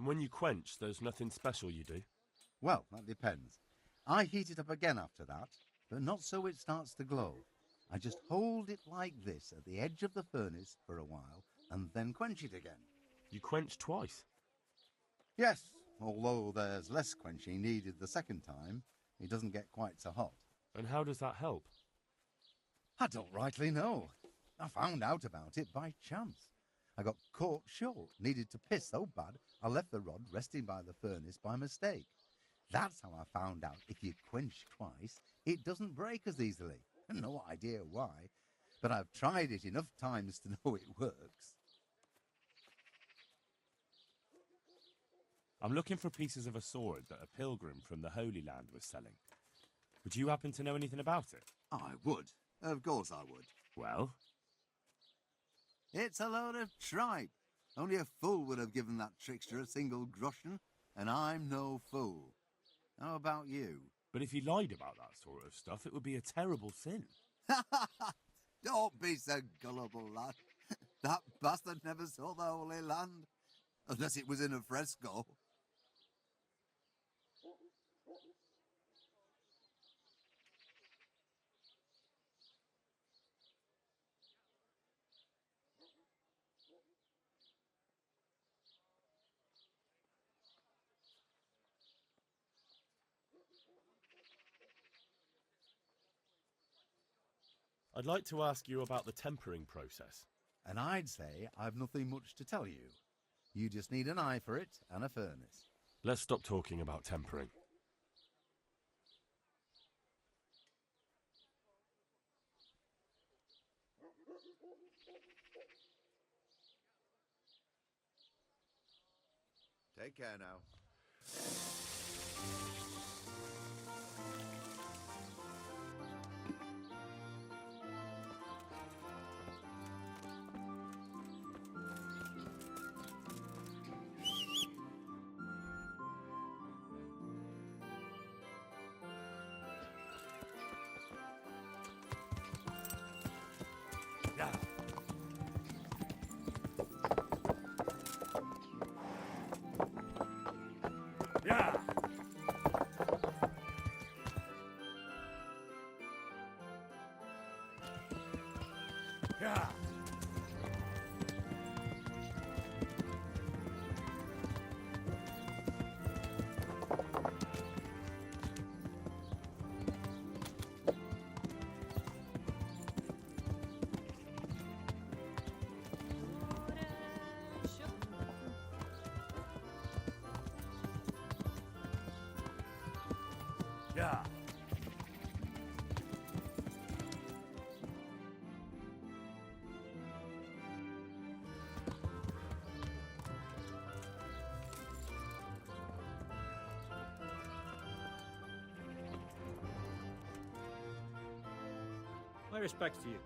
And when you quench, there's nothing special you do? Well, that depends. I heat it up again after that, but not so it starts to glow. I just hold it like this at the edge of the furnace for a while and then quench it again. You quench twice? Yes, although there's less quenching needed the second time, it doesn't get quite so hot. And how does that help? I don't rightly know. I found out about it by chance. I got caught short, needed to piss so bad I left the rod resting by the furnace by mistake. That's how I found out if you quench twice, it doesn't break as easily. No idea why, but I've tried it enough times to know it works. I'm looking for pieces of a sword that a pilgrim from the Holy Land was selling. Would you happen to know anything about it? I would. Of course I would. Well? It's a load of tripe. Only a fool would have given that trickster a single groschen, and I'm no fool. How about you? But if he lied about that sort of stuff, it would be a terrible sin. Don't be so gullible, lad. That bastard never saw the Holy Land, unless it was in a fresco. I'd like to ask you about the tempering process. And I'd say I've nothing much to tell you. You just need an eye for it and a furnace. Let's stop talking about tempering. Take care now. Yeah. Yeah. Yeah. Yeah. My respects to you.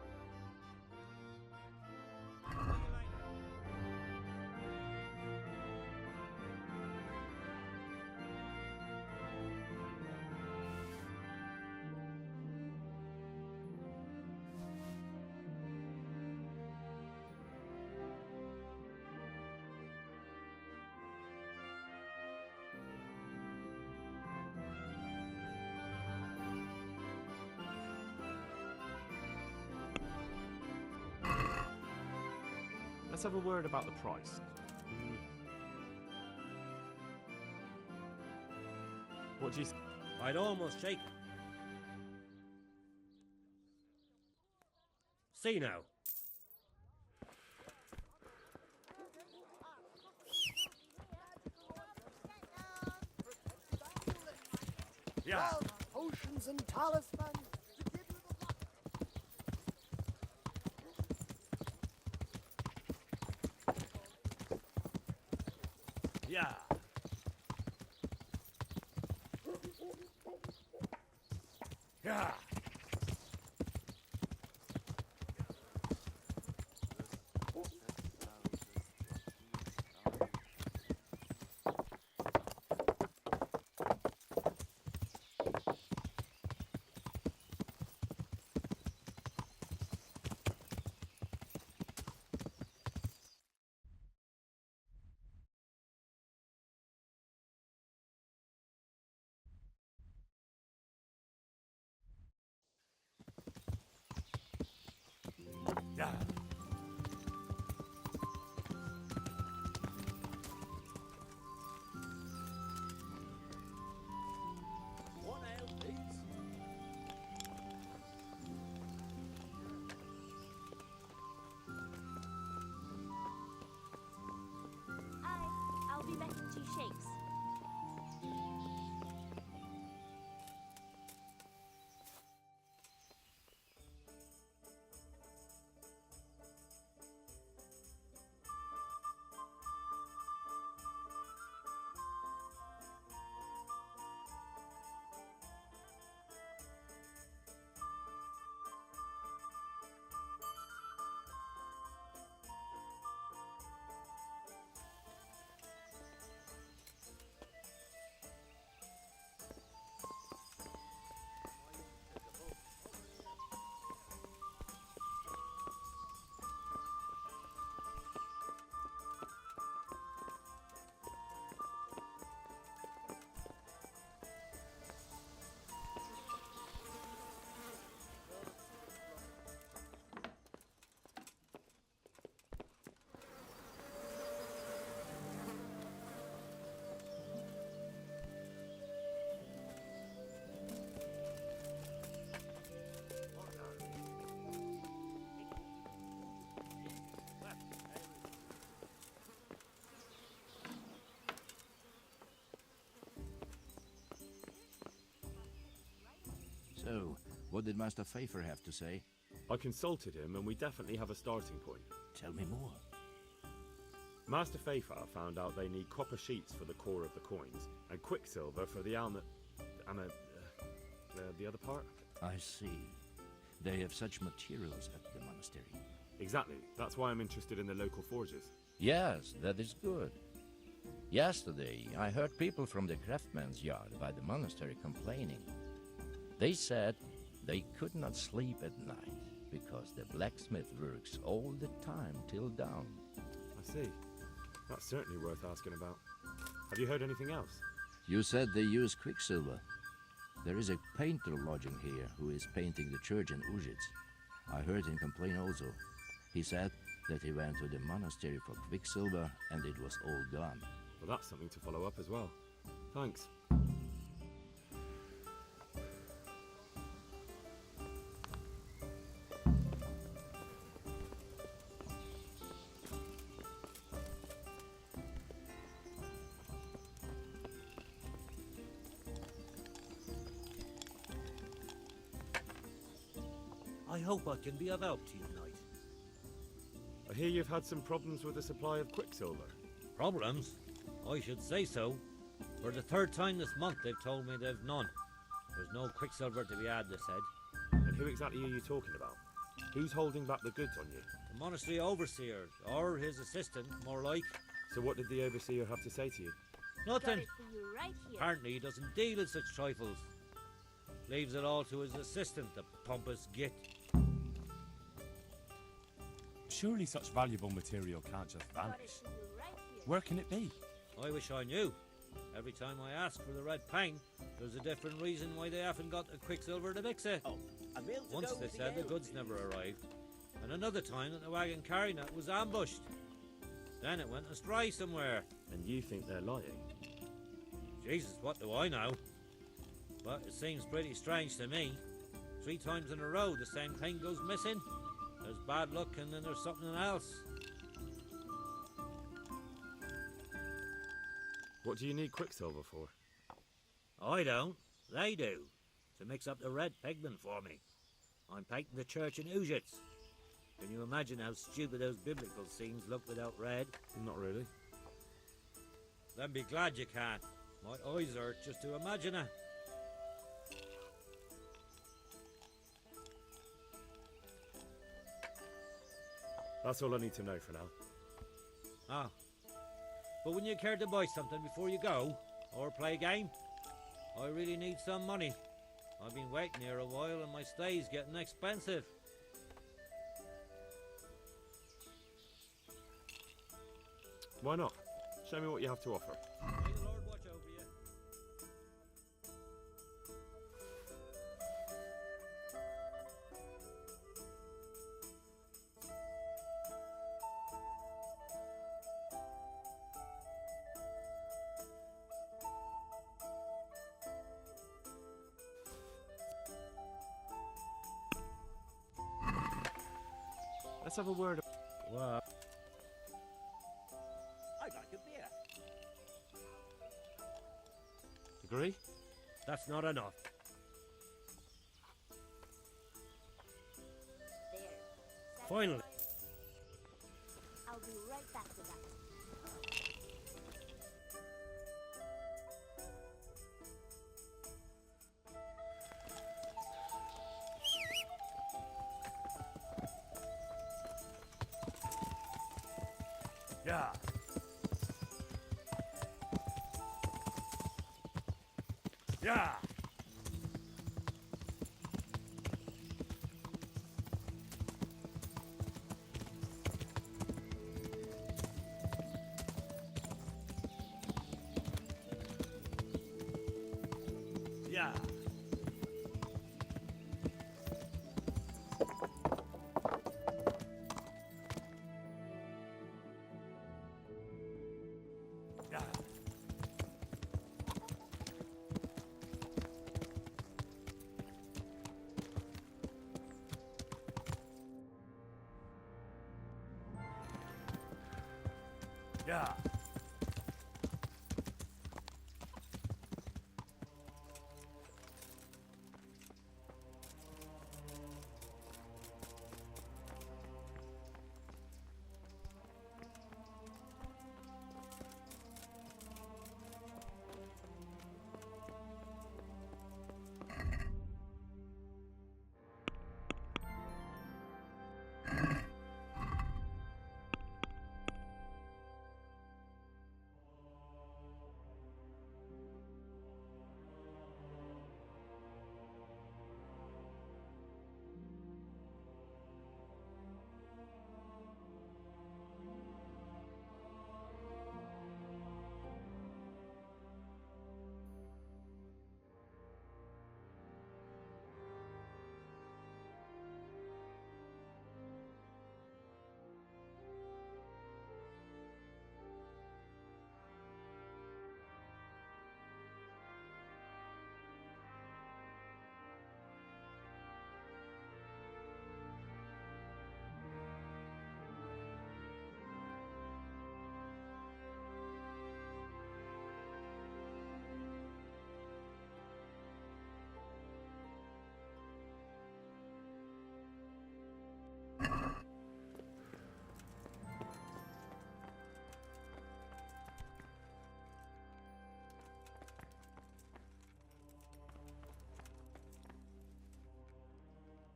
Let's have a word about the price. What do you... I'd almost shake. See now. Yeah. Potions and talismans. Yeah. Yeah. Yeah. One ale, please. I'll be back in 2 shakes. So, what did Master Pfeiffer have to say? I consulted him and we definitely have a starting point. Tell me more. Master Pfeiffer found out they need copper sheets for the core of the coins and quicksilver for the the other part. I see. They have such materials at the monastery. Exactly. That's why I'm interested in the local forges. Yes, that is good. Yesterday, I heard people from the craftsman's yard by the monastery complaining. They said they could not sleep at night because the blacksmith works all the time till dawn. I see. That's certainly worth asking about. Have you heard anything else? You said they use quicksilver. There is a painter lodging here who is painting the church in Uzhitz. I heard him complain also. He said that he went to the monastery for quicksilver and it was all gone. Well, that's something to follow up as well. Thanks. I hope I can be of help to you tonight. I hear you've had some problems with the supply of quicksilver. Problems? I should say so. For the 3rd time this month they've told me they've none. There's no quicksilver to be had, they said. And who exactly are you talking about? Who's holding back the goods on you? The monastery overseer, or his assistant, more like. So what did the overseer have to say to you? Got Nothing. it for you right here. Apparently he doesn't deal in such trifles. Leaves it all to his assistant, the pompous git. Surely such valuable material can't just Got it vanish. for you right here. Where can it be? I wish I knew. Every time I ask for the red paint, there's a different reason why they haven't got the quicksilver to mix it. Once they said the goods never arrived, and another time that the wagon carrying it was ambushed. Then it went astray somewhere. And you think they're lying? Jesus, what do I know? But it seems pretty strange to me. 3 times in a row the same thing goes missing. There's bad luck and then there's something else. What do you need quicksilver for? I don't. They do. To mix up the red pigment for me. I'm painting the church in Uzhitz. Can you imagine how stupid those biblical scenes look without red? Not really. Then be glad you can. My eyes hurt just to imagine it. That's all I need to know for now. Ah. But wouldn't you care to buy something before you go? Or play a game? I really need some money. I've been waiting here a while and my stay's getting expensive. Why not? Show me what you have to offer. May the Lord watch over you. Let's have a word. Well, I'd like a beer. Agree? that's not enough. There. Finally. I'll be right back with that. Yeah. Yeah. Yeah. Yeah. Yeah.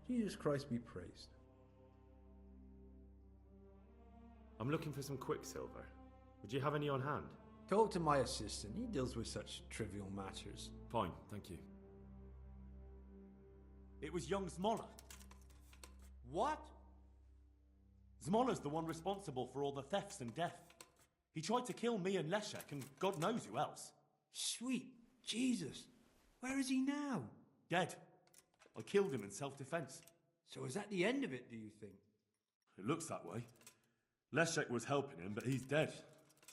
Jesus Christ be praised. I'm looking for some quicksilver. Would you have any on hand? Talk to my assistant. He deals with such trivial matters. Fine, thank you. It was young Zmola. What? Zmola's the one responsible for all the thefts and death. He tried to kill me and Leszek and God knows who else. Sweet Jesus. Where is he now? Dead. I killed him in self-defense. So is that the end of it, do you think? It looks that way. Leszek was helping him, but he's dead.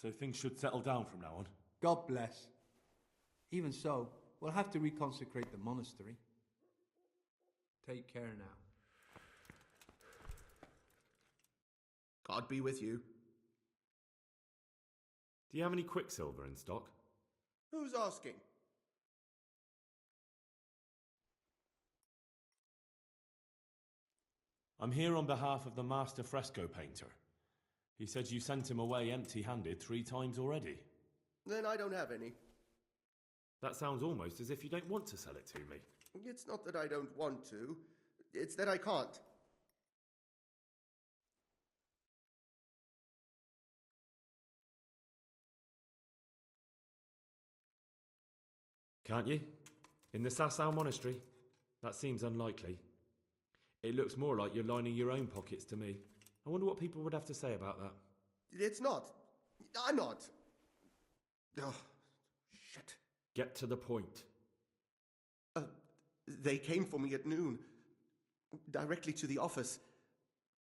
So things should settle down from now on. God bless. Even so, we'll have to reconsecrate the monastery. Take care now. God be with you. Do you have any quicksilver in stock? Who's asking? I'm here on behalf of the master fresco painter. He said you sent him away empty-handed 3 times already. Then I don't have any. That sounds almost as if you don't want to sell it to me. It's not that I don't want to, it's that I can't. Can't you? In the Sasau monastery? That seems unlikely. It looks more like you're lining your own pockets to me. I wonder what people would have to say about that. It's not. I'm not. Oh, shit. Get to the point. They came for me at noon. Directly to the office.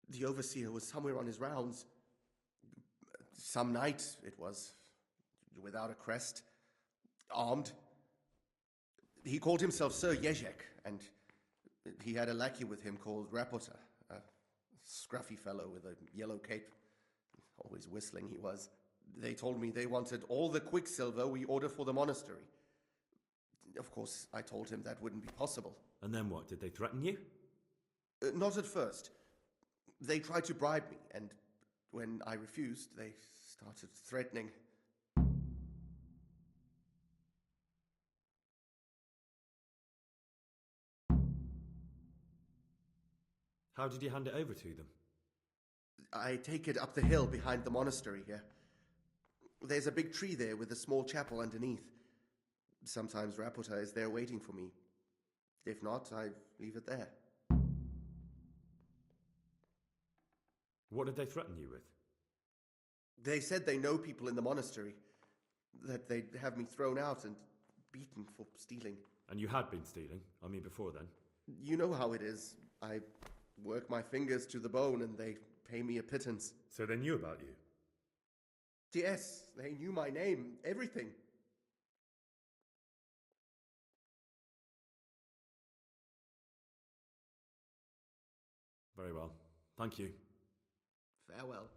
The overseer was somewhere on his rounds. Some night, it was. Without a crest. Armed. He called himself Sir Ježek, and he had a lackey with him called Rapota. scruffy fellow with a yellow cape. Always whistling he was. They told me they wanted all the quicksilver we order for the monastery. Of course, I told him that wouldn't be possible. And then what? Did they threaten you? Not at first. They tried to bribe me, and when I refused, they started threatening. How did you hand it over to them? I take it up the hill behind the monastery here. There's a big tree there with a small chapel underneath. Sometimes Raputa is there waiting for me. If not, I leave it there. What did they threaten you with? They said they know people in the monastery, that they'd have me thrown out and beaten for stealing. And you had been stealing? I mean, before then? You know how it is. I work my fingers to the bone and they pay me a pittance. So they knew about you? Yes, they knew my name, everything. Very well. Thank you. Farewell.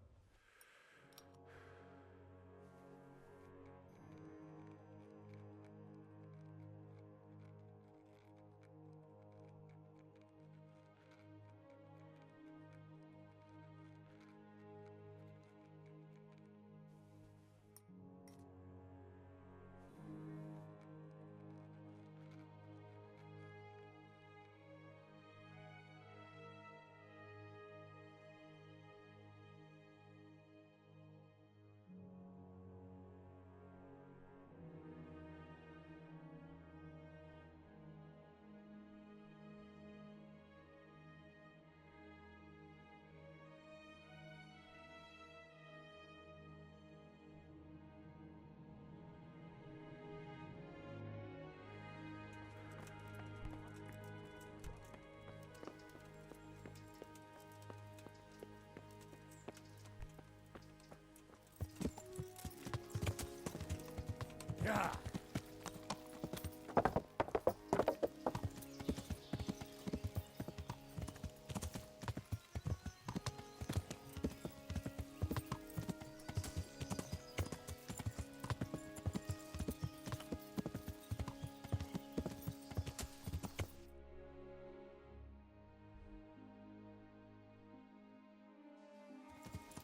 Yeah.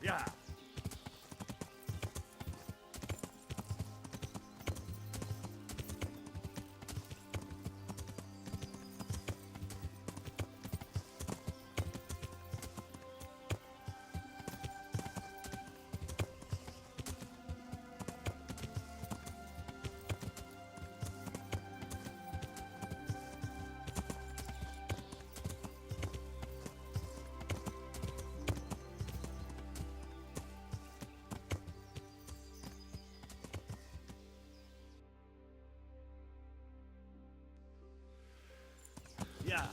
Yeah. Yeah.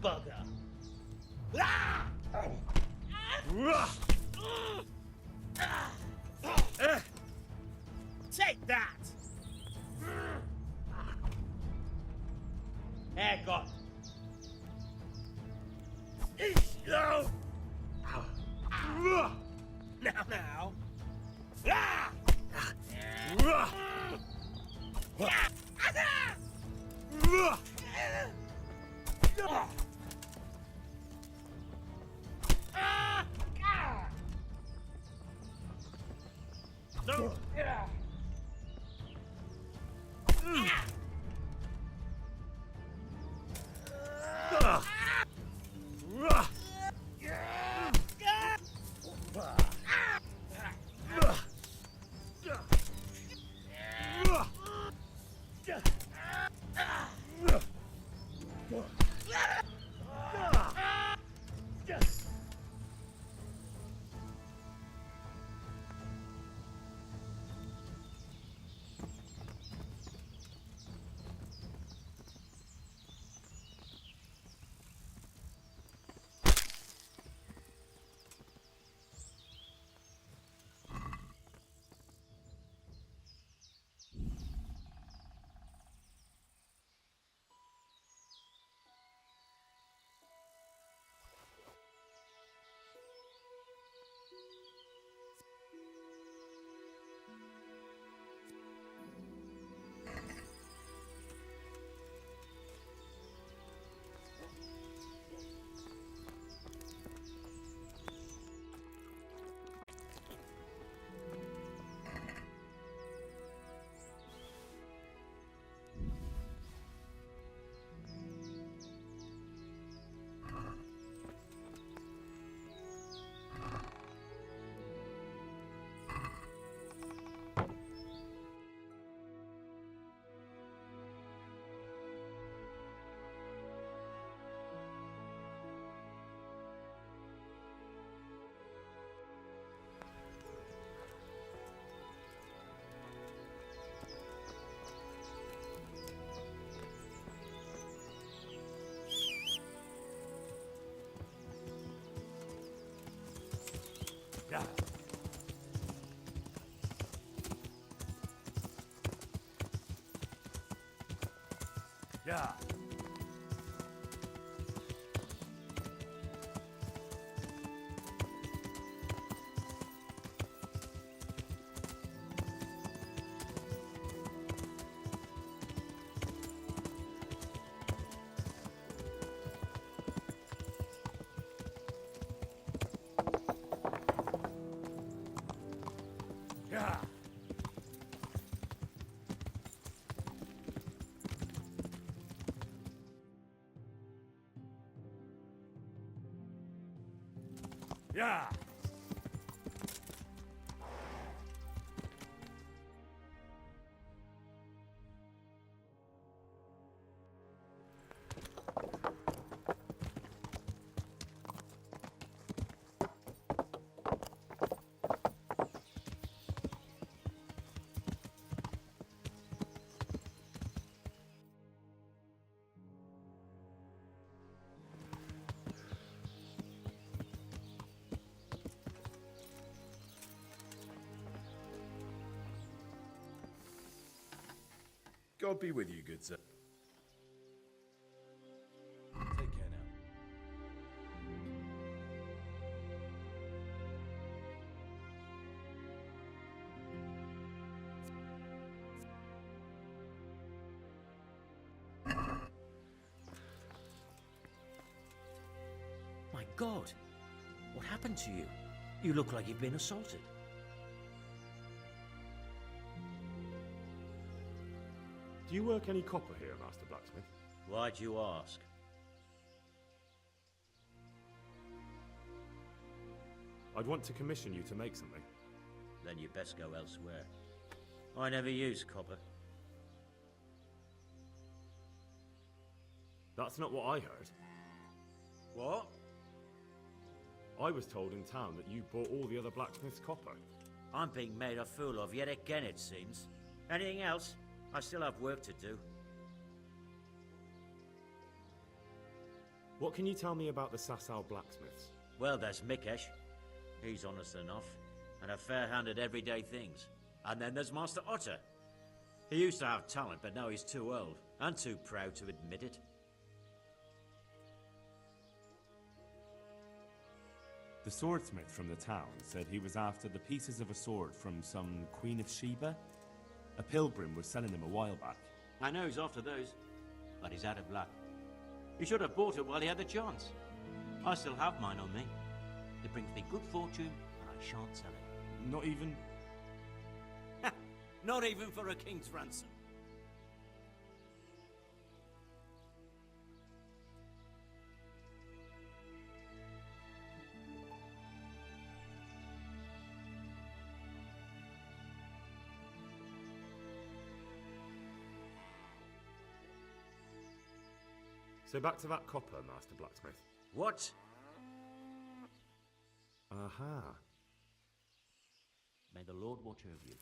bugger! Ah! Take that! Hair gone. No! Now. Ah! No. Yeah. Yeah. Yeah. Yeah. God be with you, good sir. Take care now. My God, what happened to you? You look like you've been assaulted. Do you work any copper here, Master Blacksmith? Why'd you ask? I'd want to commission you to make something. Then you best go elsewhere. I never use copper. That's not what I heard. What? I was told in town that you bought all the other blacksmith's copper. I'm being made a fool of yet again, it seems. Anything else? I still have work to do. What can you tell me about the Sasau blacksmiths? Well, there's Mikesh. He's honest enough, and a fair hand at everyday things. And then there's Master Otter. He used to have talent, but now he's too old, and too proud to admit it. The swordsmith from the town said he was after the pieces of a sword from some Queen of Sheba. A pilgrim was selling them a while back. I know he's after those, but he's out of luck. He should have bought it while he had the chance. I still have mine on me. It brings me good fortune, and I shan't sell it. Not even... Not even for a king's ransom. So back to that copper, Master Blacksmith. What? Aha. May the Lord watch over you.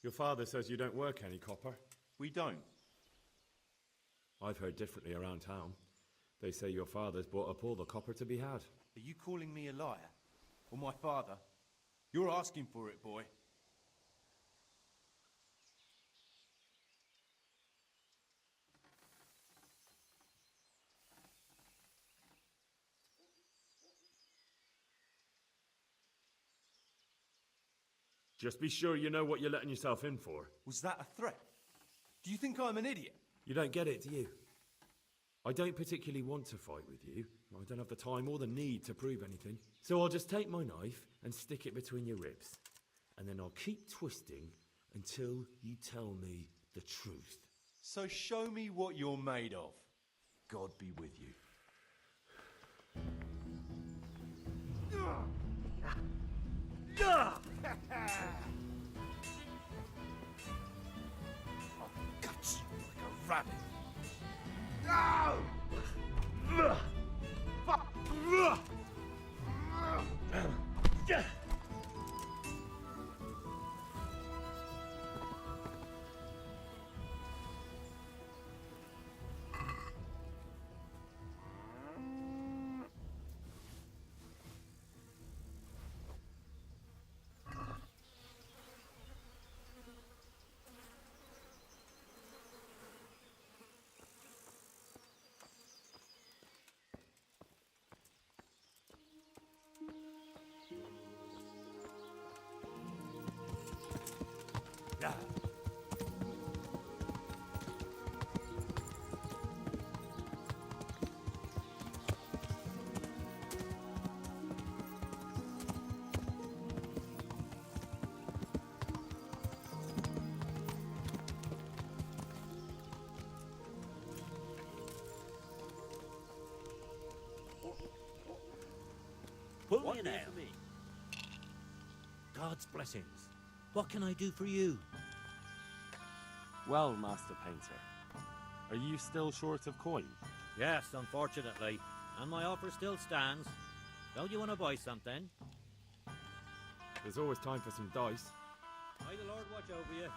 Your father says you don't work any copper. We don't. I've heard differently around town. They say your father's bought up all the copper to be had. Are you calling me a liar? Or my father? You're asking for it, boy. Just be sure you know what you're letting yourself in for. Was that a threat? Do you think I'm an idiot? You don't get it, do you? I don't particularly want to fight with you. I don't have the time or the need to prove anything. So I'll just take my knife and stick it between your ribs. And then I'll keep twisting until you tell me the truth. So show me what you're made of. God be with you. I'll cut you like a rabbit. Pull me an ale. God's blessings. What can I do for you? Well, Master Painter, are you still short of coin? Yes, unfortunately. And my offer still stands. Don't you want to buy something? There's always time for some dice. May the Lord watch over you.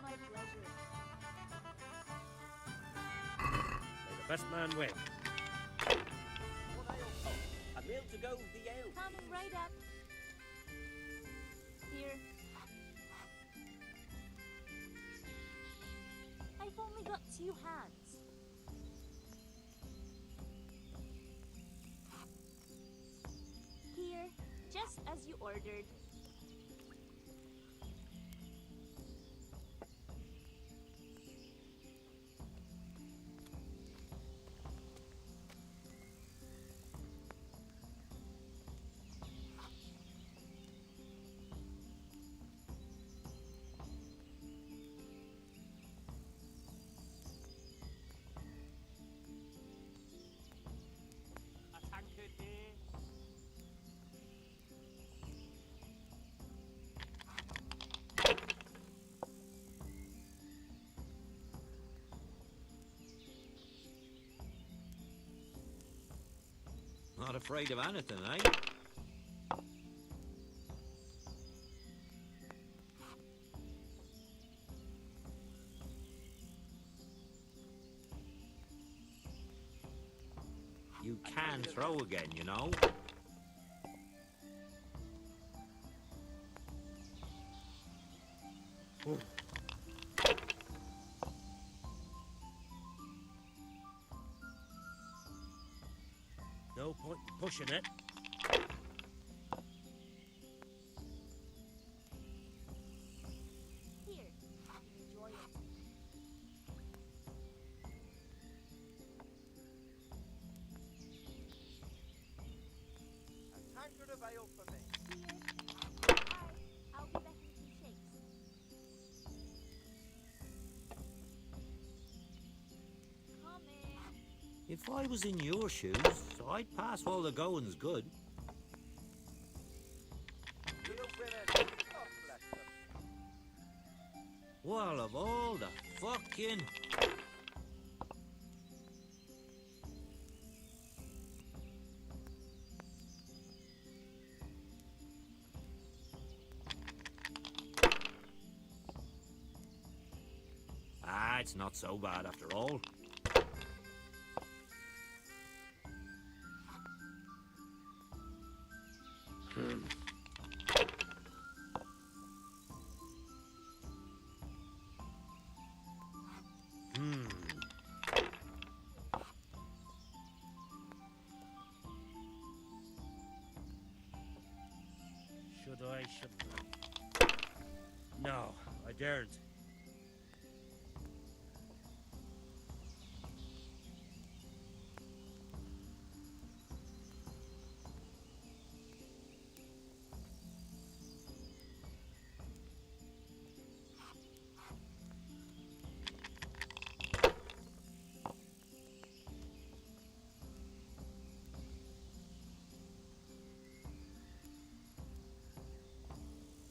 My pleasure. May the best man win. A meal to go the ale. Coming right up. Here. I've only got 2 hands. Here, just as you ordered. A tankard here. Not afraid of anything, eh? You can throw again, you know. Ooh. No point in pushing it. Here, enjoy it. A tankard of ale for me. Here. I'll be back in 2 shakes. Coming. If I was in your shoes, I'd pass while the going's good. Real women. God bless them. Well, of all the fucking... Ah, it's not so bad after all. Should I, shouldn't I? No, I daren't.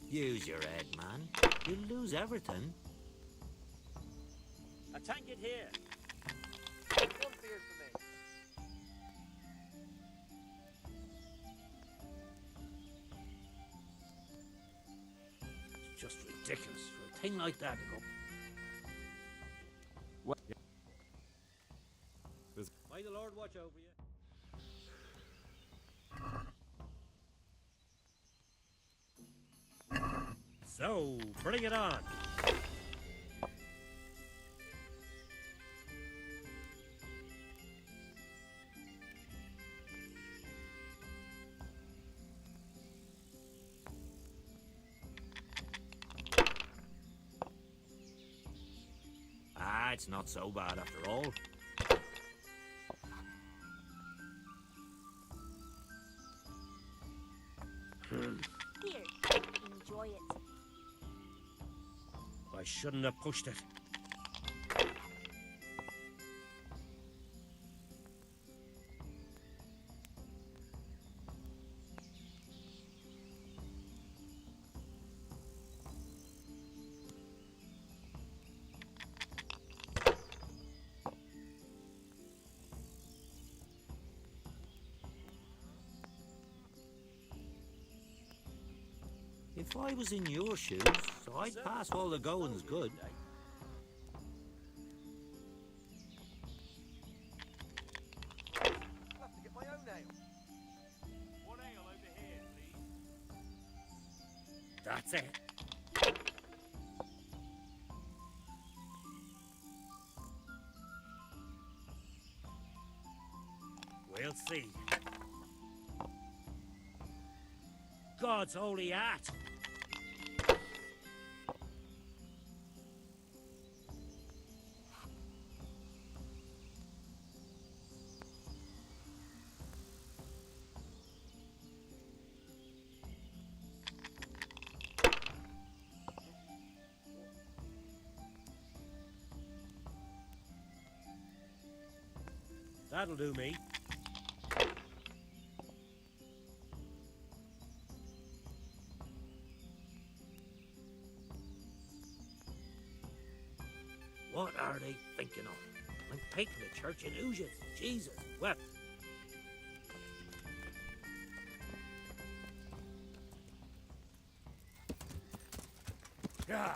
Use your head, man. You'll lose everything. A tankard here. One beer for me. It's just ridiculous for a thing like that to go. Well, May the Lord watch over you. So, bring it on. Ah, it's not so bad after all. Here, enjoy it. shouldn't have pushed it. If I was in your shoes, I'd pass all the goings good. I'll have to get my own ale. One ale over here, please. That's it. We'll see. God's holy hat! That'll do me. What are they thinking of? I'm painting the church in oozes. Jesus, well. Yeah.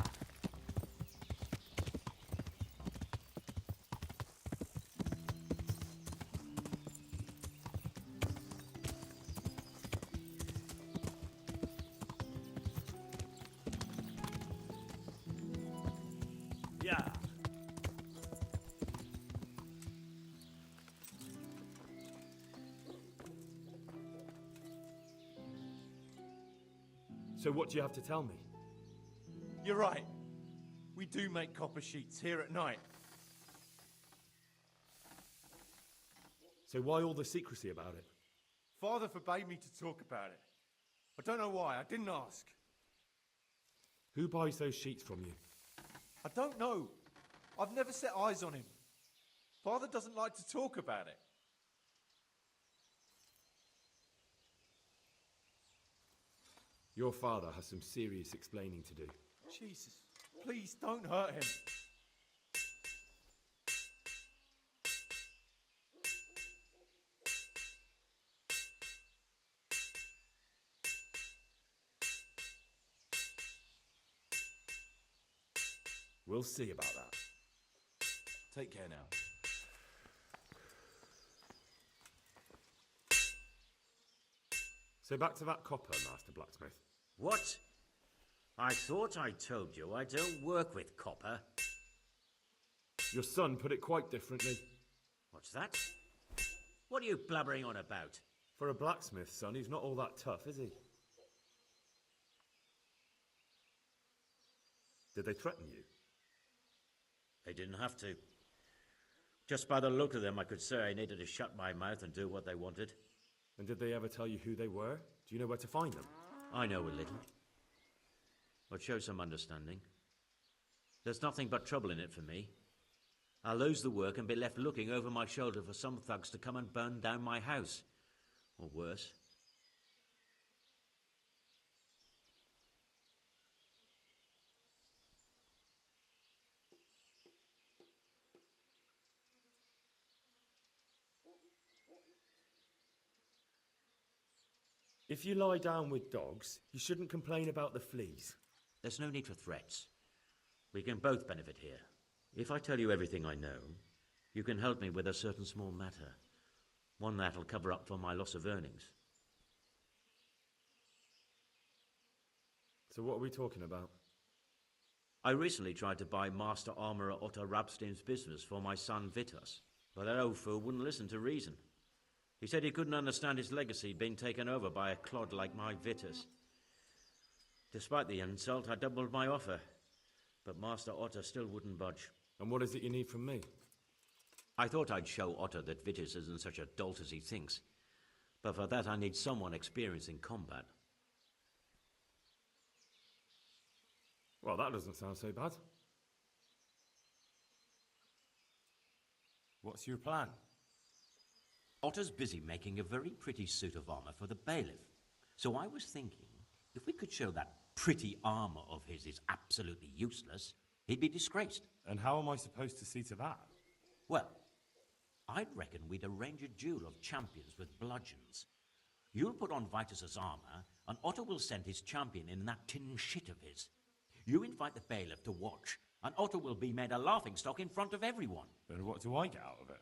Yeah. So what do you have to tell me? You're right. We do make copper sheets here at night. So why all the secrecy about it? Father forbade me to talk about it. I don't know why. I didn't ask. Who buys those sheets from you? I don't know. I've never set eyes on him. Father doesn't like to talk about it. Your father has some serious explaining to do. Jesus, please don't hurt him. We'll see about that. Take care now. So back to that copper, Master Blacksmith. What? I thought I told you I don't work with copper. Your son put it quite differently. What's that? What are you blabbering on about? For a blacksmith, son, he's not all that tough, is he? Did they threaten you? They didn't have to. Just by the look of them, I could say I needed to shut my mouth and do what they wanted. And did they ever tell you who they were? Do you know where to find them? I know a little. But show some understanding. There's nothing but trouble in it for me. I'll lose the work and be left looking over my shoulder for some thugs to come and burn down my house. Or worse. If you lie down with dogs, you shouldn't complain about the fleas. There's no need for threats. We can both benefit here. If I tell you everything I know, you can help me with a certain small matter. One that'll cover up for my loss of earnings. So what are we talking about? I recently tried to buy Master Armourer Otto Rabstein's business for my son Vitus, but that old fool wouldn't listen to reason. He said he couldn't understand his legacy being taken over by a clod like my Vitus. Despite the insult, I doubled my offer, but Master Otto still wouldn't budge. And what is it you need from me? I thought I'd show Otto that Vitus isn't such a dolt as he thinks, but for that I need someone experienced in combat. Well, that doesn't sound so bad. What's your plan? Otter's busy making a very pretty suit of armor for the bailiff. So I was thinking, if we could show that pretty armor of his is absolutely useless, he'd be disgraced. And how am I supposed to see to that? Well, I'd reckon we'd arrange a duel of champions with bludgeons. You'll put on Vitus's armor, and Otter will send his champion in that tin shit of his. You invite the bailiff to watch, and Otter will be made a laughingstock in front of everyone. And what do I get out of it?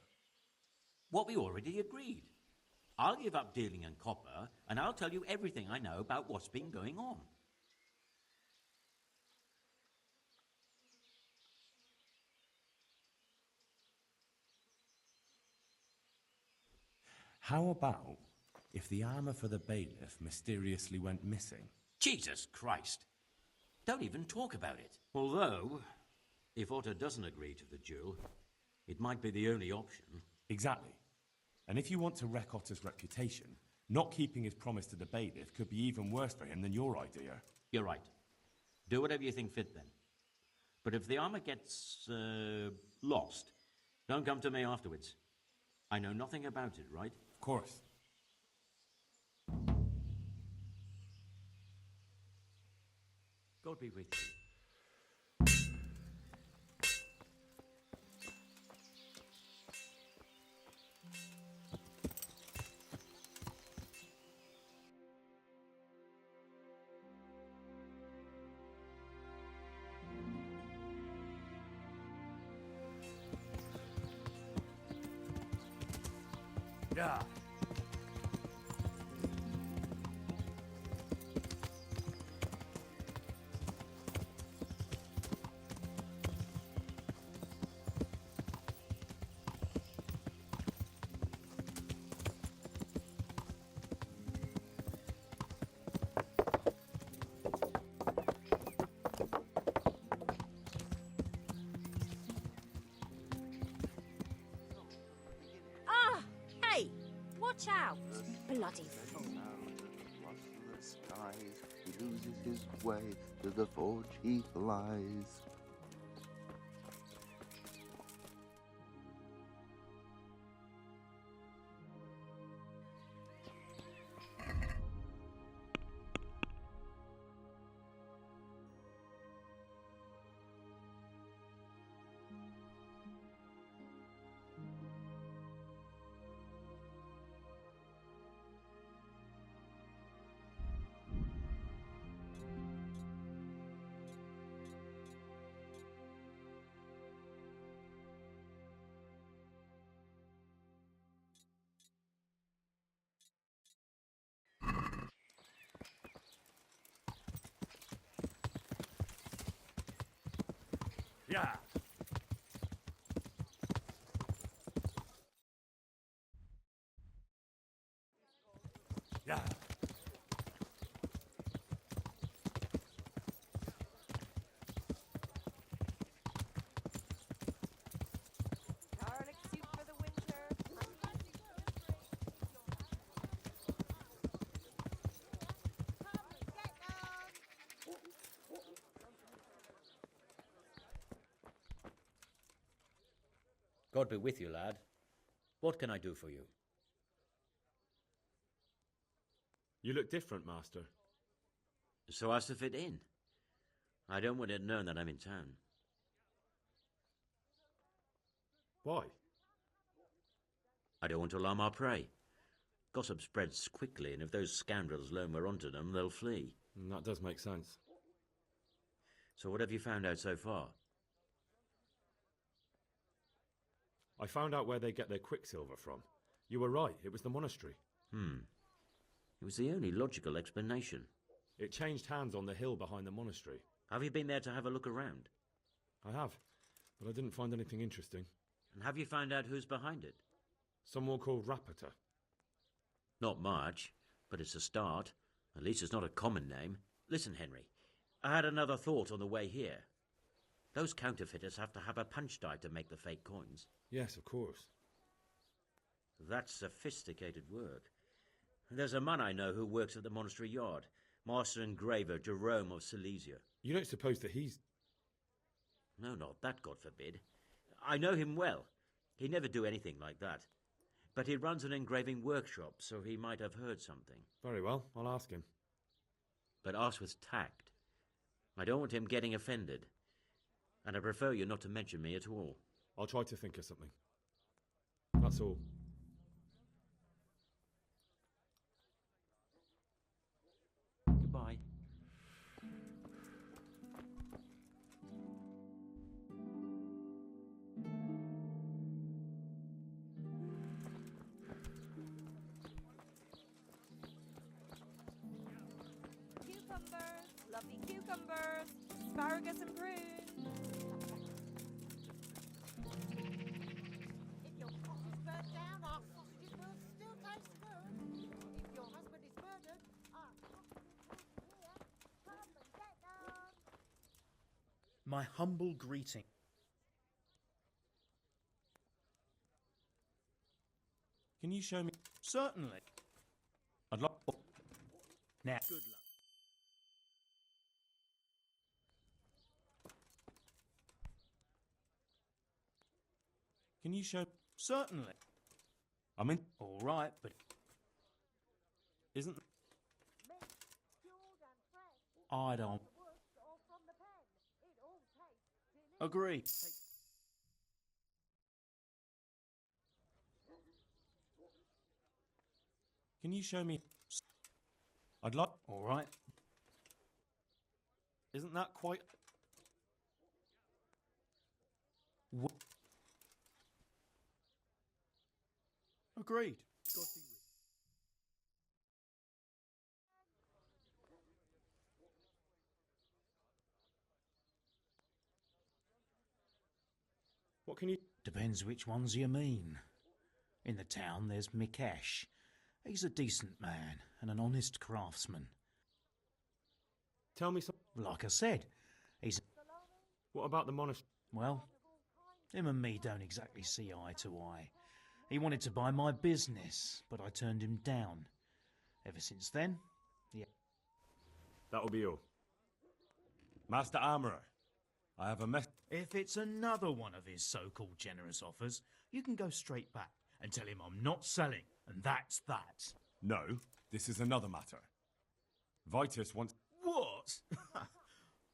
What we already agreed. I'll give up dealing in copper, and I'll tell you everything I know about what's been going on. How about if the armor for the bailiff mysteriously went missing? Jesus Christ! Don't even talk about it. Although, if Otter doesn't agree to the duel, it might be the only option. Exactly. And if you want to wreck Otter's reputation, not keeping his promise to the bailiff could be even worse for him than your idea. You're right. Do whatever you think fit then. But if the armor gets lost, don't come to me afterwards. I know nothing about it, right? Of course. God be with you. Yeah. Ah! Hey! Watch out! Bloody fool. The skies, he loses his way, to the forge he flies. Yeah. Yeah. Garlic soup for the winter. God be with you, lad. What can I do for you? You look different, Master. So as to fit in. I don't want it known that I'm in town. Why? I don't want to alarm our prey. Gossip spreads quickly, and if those scoundrels learn we're onto them, they'll flee. That does make sense. So what have you found out so far? I found out where they get their quicksilver from. You were right, it was the monastery. It was the only logical explanation. It changed hands on the hill behind the monastery. Have you been there to have a look around? I have, but I didn't find anything interesting. And have you found out who's behind it? Someone called Rapata. Not much, but it's a start. At least it's not a common name. Listen, Henry, I had another thought on the way here. Those counterfeiters have to have a punch die to make the fake coins. Yes, of course. That's sophisticated work. There's a man I know who works at the monastery yard, Master Engraver Jerome of Silesia. You don't suppose that he's... No, not that, God forbid. I know him well. He'd never do anything like that. But he runs an engraving workshop, so he might have heard something. Very well, I'll ask him. But ask with tact. I don't want him getting offended. And I prefer you not to mention me at all. I'll try to think of something. That's all. Goodbye. Cucumbers, lovely cucumbers, asparagus and prunes. If your pot is burnt down, our sausages will still taste good. If your husband is murdered, our sausages will here. Come and get them. My humble greeting. Can you show me? Certainly. I'd like. Now, good luck. Can you show? Certainly. I mean, All right, but isn't? Meat, cured and fresh, I don't from the woods or from the pen. It all tastes delicious. agree. Can you show me? I'd like. All right. Isn't that quite? Agreed. What can you... Depends which ones you mean. In the town, there's Mikesh. He's a decent man and an honest craftsman. Tell me something. Like I said, he's... What about the monastery? Well, him and me don't exactly see eye to eye. He wanted to buy my business, but I turned him down. Ever since then, yeah. That'll be all. Master Armourer, I have a mess. If it's another one of his so-called generous offers, you can go straight back and tell him I'm not selling, and that's that. No, this is another matter. Vitus wants. What?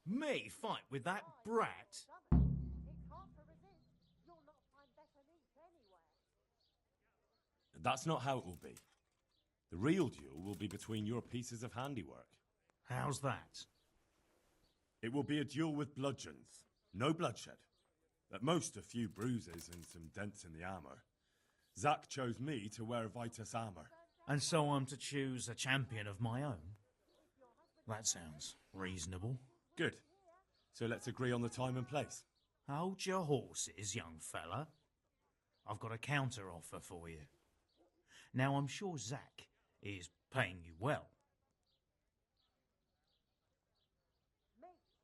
Me fight with that brat? It's hard to resist. You'll not find better meat anywhere. That's not how it will be. The real duel will be between your pieces of handiwork. How's that? It will be a duel with bludgeons. No bloodshed. At most, a few bruises and some dents in the armour. Zack chose me to wear Vitus armour. And so I'm to choose a champion of my own? That sounds reasonable. Good. So let's agree on the time and place. Hold your horses, young fella. I've got a counter offer for you. Now, I'm sure Zack is paying you well.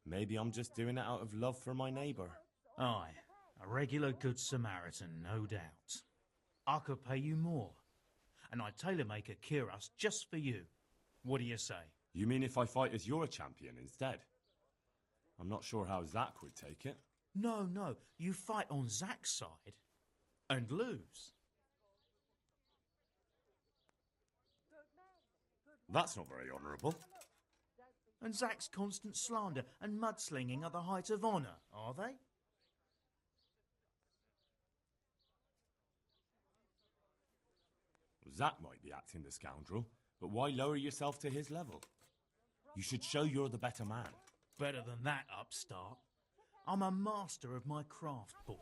Maybe I'm just doing it out of love for my neighbour. Aye, a regular good Samaritan, no doubt. I could pay you more, and I'd tailor-make a cuirass just for you. What do you say? You mean if I fight as your champion instead? I'm not sure how Zack would take it. No, you fight on Zack's side and lose. That's not very honourable. And Zack's constant slander and mudslinging are the height of honour, are they? Zack might be acting the scoundrel, but why lower yourself to his level? You should show you're the better man. Better than that, upstart. I'm a master of my craft, boy.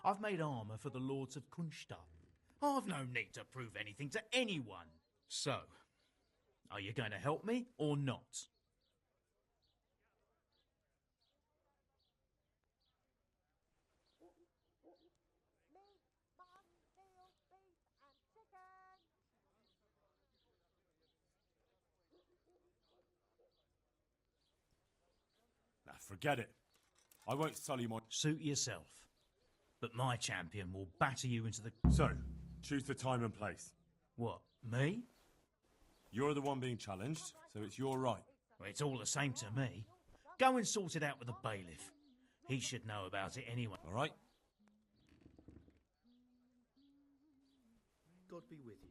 I've made armour for the lords of Kunstadt. I've no need to prove anything to anyone. So, are you going to help me or not? Meat, mutton, veal, beef and chicken. Now, forget it. I won't sully my... Suit yourself. But my champion will batter you into the... So, choose the time and place. What, me? You're the one being challenged, so it's your right. Well, it's all the same to me. Go and sort it out with the bailiff. He should know about it anyway. All right? God be with you.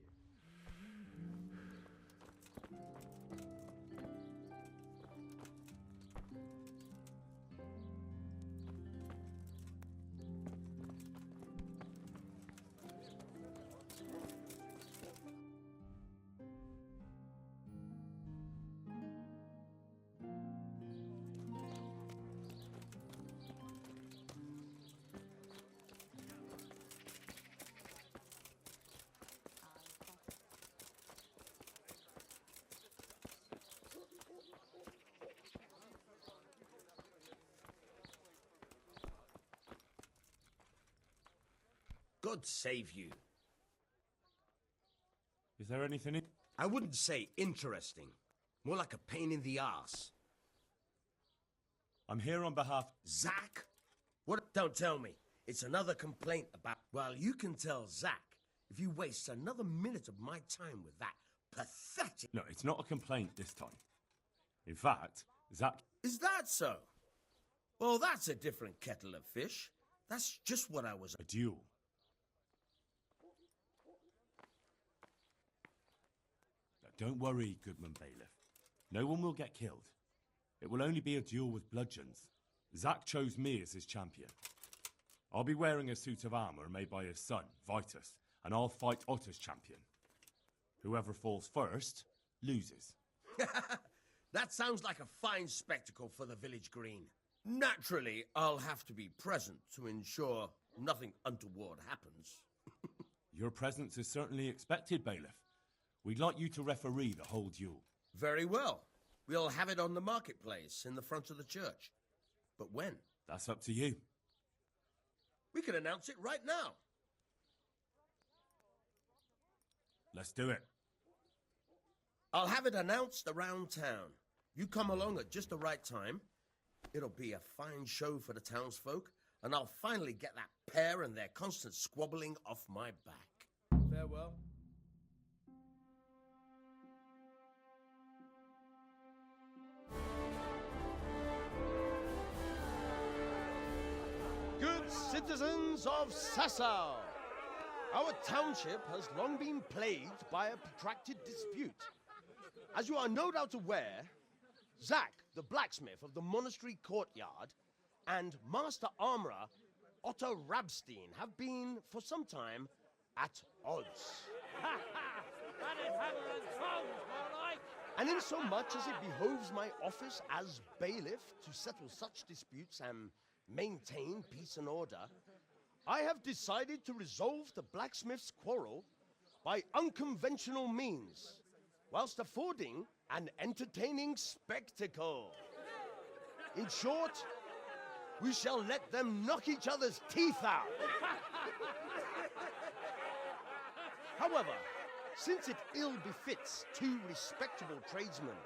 God save you. Is there anything in... I wouldn't say interesting. More like a pain in the arse. I'm here on behalf... Zach? What? Don't tell me. It's another complaint about... Well, you can tell Zach if you waste another minute of my time with that pathetic... No, it's not a complaint this time. In fact, Zach... Is that so? Well, that's a different kettle of fish. That's just what I was... A duel. Now, don't worry, Goodman Bailiff. No one will get killed. It will only be a duel with bludgeons. Zach chose me as his champion. I'll be wearing a suit of armor made by his son, Vitus, and I'll fight Otter's champion. Whoever falls first, loses. That sounds like a fine spectacle for the village green. Naturally, I'll have to be present to ensure nothing untoward happens. Your presence is certainly expected, Bailiff. We'd like you to referee the whole duel. Very well. We'll have it on the marketplace in the front of the church. But when? That's up to you. We can announce it right now. Let's do it. I'll have it announced around town. You come along at just the right time. It'll be a fine show for the townsfolk, and I'll finally get that pair and their constant squabbling off my back. Farewell. Good citizens of Sasau, our township has long been plagued by a protracted dispute. As you are no doubt aware, Zach, the blacksmith of the monastery courtyard, and Master Armourer Otto Rabstein have been, for some time, at odds. That is hammer and tongs, more like. And in so much as it behoves my office as bailiff to settle such disputes and maintain peace and order, I have decided to resolve the blacksmith's quarrel by unconventional means, whilst affording an entertaining spectacle. In short, we shall let them knock each other's teeth out. However, since it ill befits two respectable tradesmen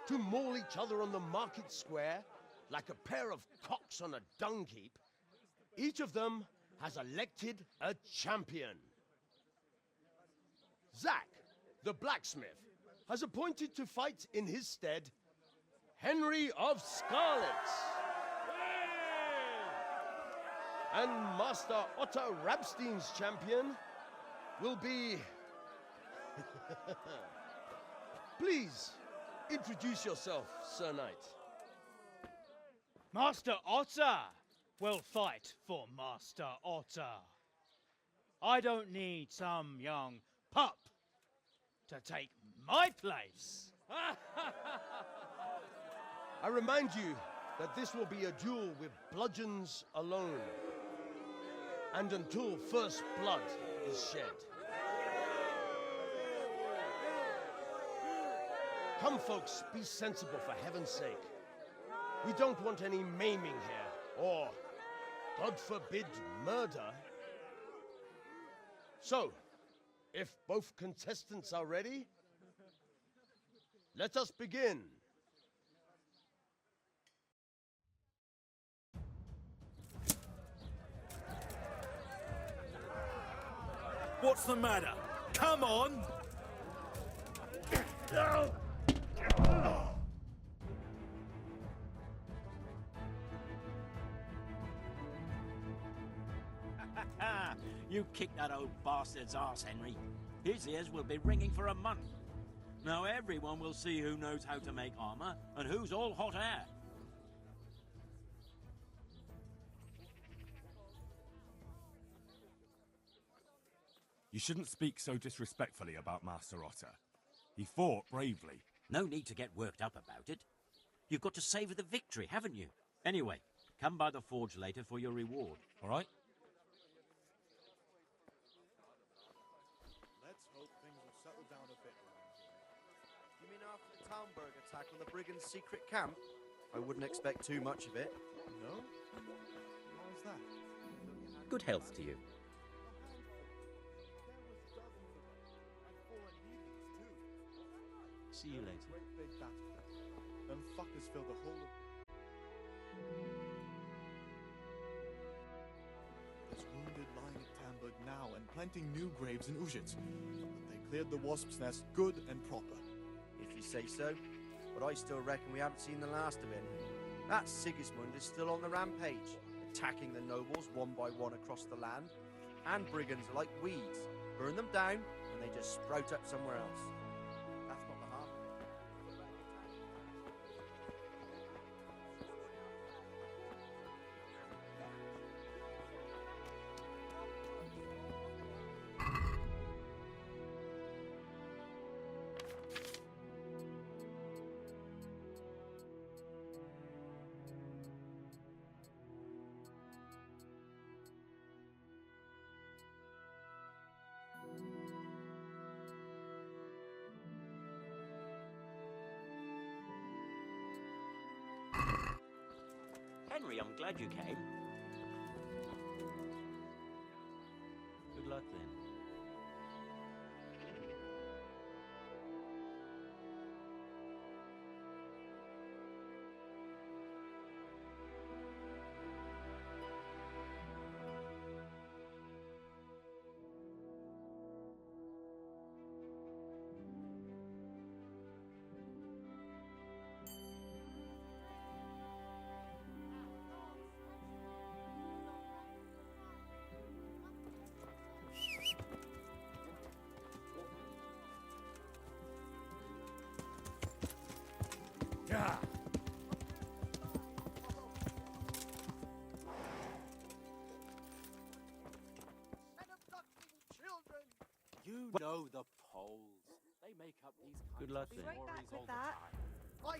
to maul each other on the market square like a pair of cocks on a dung heap, each of them has elected a champion. Zach, the blacksmith, has appointed to fight in his stead Henry of Scarlet. And Master Otto Rabstein's champion will be... Please, introduce yourself, Sir Knight. Master Otter will fight for Master Otter. I don't need some young pup to take my place. I remind you that this will be a duel with bludgeons alone, and until first blood is shed. Come, folks, be sensible for heaven's sake. We don't want any maiming here, or, God forbid, murder. So, if both contestants are ready, let us begin. What's the matter? Come on! You kicked that old bastard's ass, Henry. His ears will be ringing for a month. Now everyone will see who knows how to make armor and who's all hot air. You shouldn't speak so disrespectfully about Master Otter. He fought bravely. No need to get worked up about it. You've got to savour the victory, haven't you? Anyway, come by the forge later for your reward. All right? Let's hope things will settle down a bit around here. You mean after the Townburg attack on the Brigands' secret camp? I wouldn't expect too much of it. No? Why is that? Good health to you. See you later. Great big battlefield. Them fuckers fill the whole of... There's wounded lying at Tamburg now, and plenty new graves in Ujits. But they cleared the Wasp's Nest good and proper. If you say so. But I still reckon we haven't seen the last of it. That Sigismund is still on the rampage, attacking the nobles one by one across the land. And brigands are like weeds. Burn them down, and they just sprout up somewhere else. That's not the half of it. Henry, I'm glad you came. Good luck then. Yeah. You know the Poles. They make up these kinds Good luck of then. stories Right back all with the that. time. I